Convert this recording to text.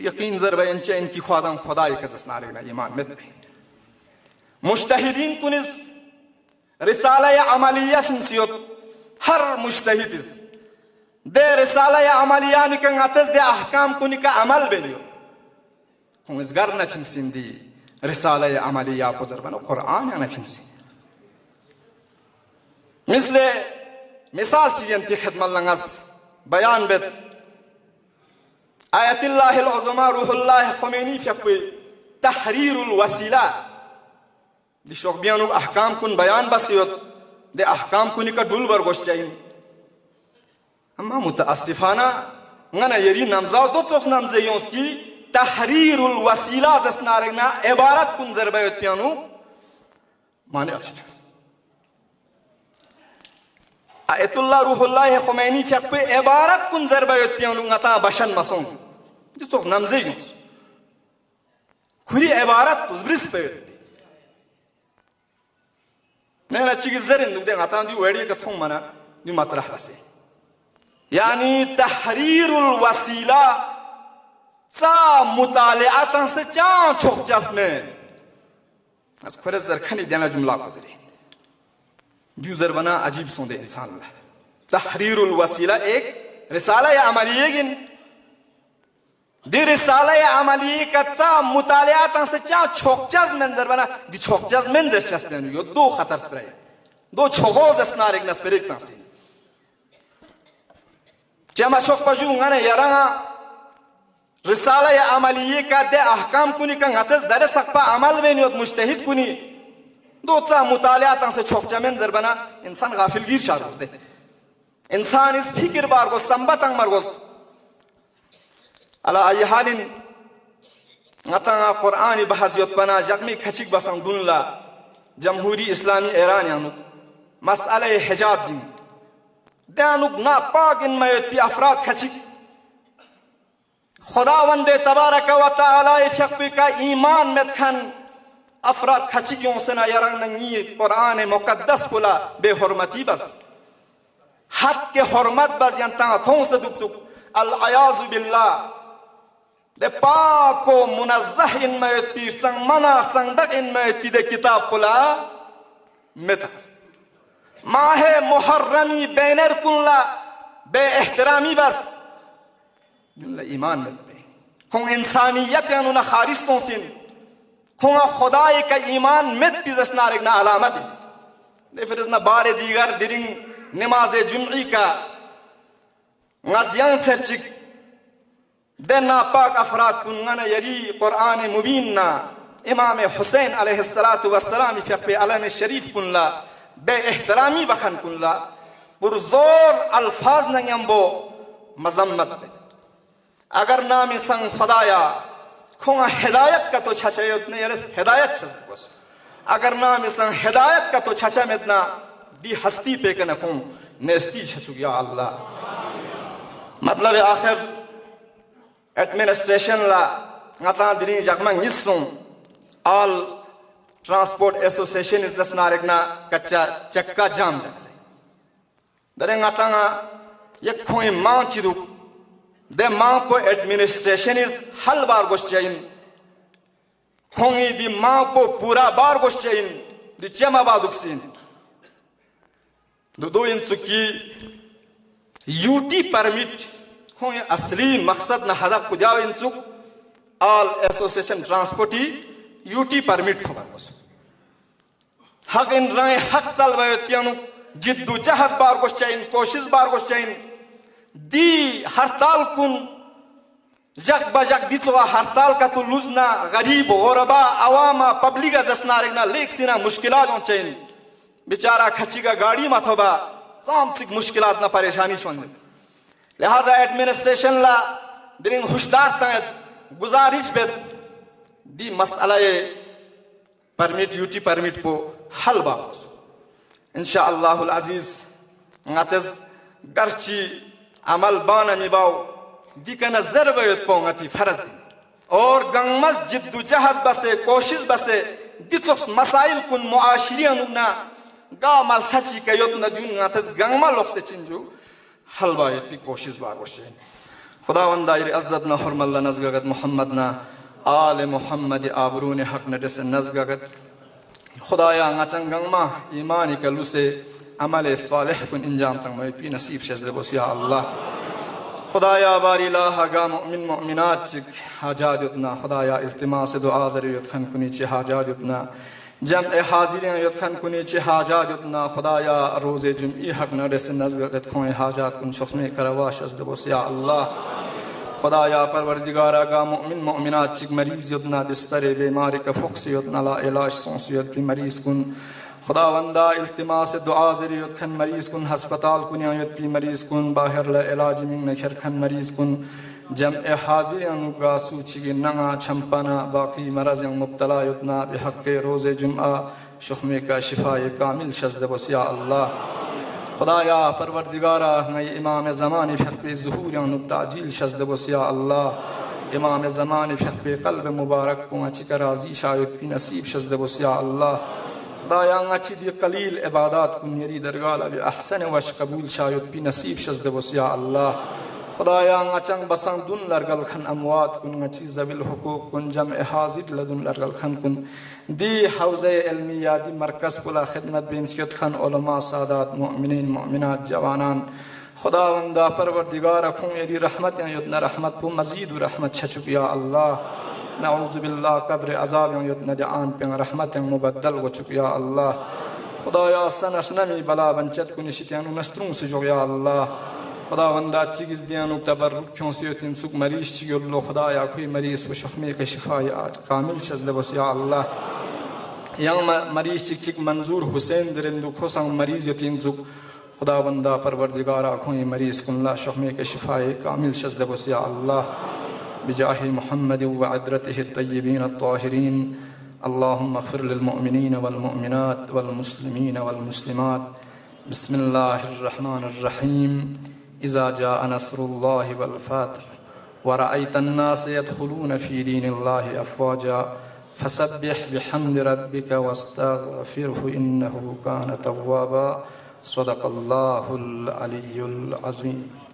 यकीन जर बयंचे इनकी ख्वाजाम खुदा एक जसनारे ना ईमान में मुश्तहिदीन कुनिस रिसाला अमलिया सिंसियत हर मुश्तहिदिस दे रिसाला अमलिया निकंग अतस दे अहकाम कुनिका अमल बेलियो हम इस घर न फिंसिंदी रिसाला अमलिया को जरबनो कुरान या न फिंसी मिसले मिसाल चीज़ की खिदमत लंगस बयान बेद आयतिल्लाहिल उज़मा रूहुल्लाह ख़ुमैनी फ़िक़्वी तहरीरुल वसीला दिशोक बियानु अहकाम कुन बयान बसियत दे अहकाम कुनि का डुल बरगोश चाहिए अम्मा मुतअस्सिफाना ngana yeri namzao do tsok namze yonski tahrirul wasila zasnarigna ibarat kun zerbayot pianu mane acha ayatullah ruhullah khomeini fiqpe ibarat kun zerbayot pianu ngata bashan mason do tsok namze yons kuri ibarat tuzbris peyot nena chigizerin nugde ngata ndi wedi ka thong mana ni matrah base यानी तहरीरुल वसीला सा मुतालिआतन से चां छोकचस में अस खरे जरखनी देना जुमला को दे user बना अजीब सोंदे इंसान ला तहरीरुल वसीला एक रिसाला या अमलिये गिन दे रिसाला या अमलिये का सा मुतालिआतन से चां छोकचस में जर बना दि छोकचस में जस देन यो दो खतर स्प्रे दो छोगोज स्नारिक नस्पेरिक तासी जमा शोक पजू ngana yaranga risala ya amaliye ka de ahkam kuni ka ngatas dare sakpa amal में नियत मुजतहिद कुनी दो चा मुतालियात से छोक जमेन जरबना इंसान गाफिलगीर शारोज दे इंसान इस फिक्र बार को संबत अंग मरगोस अला अय हालिन ngata qur'ani bahaziyot bana jagmi khachik basang dunla jamhuri islami iran yanu mas'ala hijab din Danuka ना पाक इन मयती अफराद खची खुदावंदे तबारक व तआला इफ़क़्वी का ईमान में खन अफराद खची क्यों से ना यरंग नंगी कुरान मुक़द्दस कुला बेहुरमती बस हक के हुरमत बस यंता थों से दुक दुक अल अयाज़ु बिल्लाह दे पाक को मुनज़्ज़ह इन मयती संग मना संगदक इन मयती दे किताब कुला मितस माहे मुहर्रमी बैनर कुल्ला बे एहतरामी बस जुल्ला ईमान में बे खुं इंसानियत यानु ना खारिस्तों से खुं खुदाई का ईमान में बिजस नारिक ना अलामत ने फिर ना बारे दीगर दिरिंग नमाज़े जुम्ई का ŋaziyan serchik denna pak afrad kungana yari Qur'an mubin na Imam Hussein alayhi salatu wassalam fi alam sharif kunla be ihtirami bakhan kunla purzor alfaz na yambo mazammat agar naam sang khudaya khunga hidayat ka to chachayot ne yares hidayat chas agar naam sang hidayat ka to chacha medna di hasti pe kana khun nesti chasu ya Allah मतलब आखिर administration La ngata diri jakmang yisum all transport association is just narigna kacha chakka jam jase dare ngata nga yek khoi ma chidu de ma ko administration is hal bar goschain khongi di ma ko pura bar goschain di chema baduksin do in suki UT permit खोए असली मकसद न हदफ कुजाव इंसुक all association transporti UT permit होगा बस हक इन राय हक चल रहे त्यानु जिद्दु जहद बार को चाहिए कोशिश बार को चाहिए दी हड़ताल कुन जग बजग दिचवा हड़ताल का तो लुजना गरीब गौरबा अवामा पब्लिक जसनारिगना लेक सिना मुश्किलात हो चाहिए बेचारा खची का गाड़ी माथोबा सामसिक मुश्किलात ना परेशानी सोने लिहाजा एडमिनिस्ट्रेशन ला दिन होशदार तंग गुजारिश बेद दी मसला परमिट यूटी परमिट को हल बाबस इंशाअल्लाहुल अजीज ngатез गर्ची अमल बाना मिबाव दी का नजर बयत पोंगती फर्ज और गंगमस जिद्दुजहद बसे कोशिश बसे दिचोस मसाइल कुन मुआशिरियन ना गामल सची का योत न दिन ngатез गंगमा लोक से चिंजू हलवा इतनी कोशिश बार वशे खुदावंदा इर इज्जत न हुरमल्ला नज़गत मोहम्मद न आल मोहम्मद आबरून हक न दस नज़गत खुदाया ngachang ma imani kaluse amal salih kun injam tang mai pi nasib shazde bos ya Allah खुदाया बारी ला हगा मुमिन मुमिनात हाजात उतना खुदाया इल्तिमास दुआ ज़रियत खन कुनी चे हाजात उतना जम हाजिरिन यत खन कुनी चे हाजात उतना खुदाया रोज़े जुमई हक न दस नज़गत खोए हाजात कुन शख्मे करवाश अज़द बस या अल्लाह खुदाया परवरदिगारा गा मुमिन मुमिनात चिक मरीज उतना बिस्तर बीमारी का फुक्स उतना ला इलाज सोसियत भी मरीज कुन खुदावंदा इल्तिमास दुआ ज़रियत खन मरीज कुन हस्पताल कुनियत भी मरीज कुन बाहर ला इलाज मिंग नखर खन मरीज कुन जम हाजिरिन गा सूची की नंगा छंपना बाकी मरज मुब्तला उतना बिहक़ रोज़े जुम्आ शुख्मे का शिफाए कामिल शज़द बस या अल्लाह खुदाया परवरदिगारा नई इमाम ज़माने फ़िक़्ह पे ज़ुहूर ताजील शज़द बस या अल्लाह इमाम ज़माने फ़िक़्ह पे क़ल्ब मुबारक को अच्छी का राज़ी शायद भी नसीब शज़द बस या अल्लाह खुदाया अच्छी दी कलील इबादत को मेरी दरगाह लबे अहसन वश कबूल शायद भी नसीब शज़द बस या अल्लाह खुदाया अच्छंग बसंग दुन लरगल खन अमवात कुन अच्छी ज़बिल हुकूक कुन जम हाजिर लदुन लरगल खन कुन दी हौज़े इल्मिया दी मरकज़ पुला खिदमत बेंसियत खन उलमा सादात मुमिनीन मुमिनात जवानान खुदावंदा परवरदिगार रखूं मेरी रहमत युतना रहमत को मज़ीद रहमत छचुक या अल्लाह नऊज़ु बिल्लाह कब्र अज़ाब युतना जान पे रहमत मुबद्दल हो चुक या अल्लाह खुदाया सनश नमी बला बंचत को निशित्यानु नस्त्रों से जो या अल्लाह खुदावंदा चीज़ दियानु तबर्रुक क्यों से उतन सुख मरीज चिल्लो खुदाया कोई मरीज वो शख्मे के शिफाए आज कामिल शज़द बस या अल्लाह yang maris cik मंजूर हुसैन दरिंदु खोसंग मरीज यतीन सुख खुदावंदा परवरदिगारा खोई मरीज कुल्ला शख्मे के शिफाए कामिल शज़द बस या अल्लाह बिजाहि मुहम्मद व अदरतिहि तय्यबीन अत्ताहिरीन अल्लाहुम्मा अग़फिर लिल मुअमिनीन वल मुअमिनात वल मुस्लिमीन वल मुस्लिमात बिस्मिल्लाहिर रहमानिर रहीम इज़ा जाअ नस्रुल्लाहि वल फ़त्ह व रअयतन नास यदखुलून फ़ी दीनिल्लाहि अफ़वाजा फसब्बिह बिहम्दि रब्बिका वस्तग़फिरहु इन्नहु कान तव्वाबा सदक़ल्लाहुल अलियुल अज़ीम।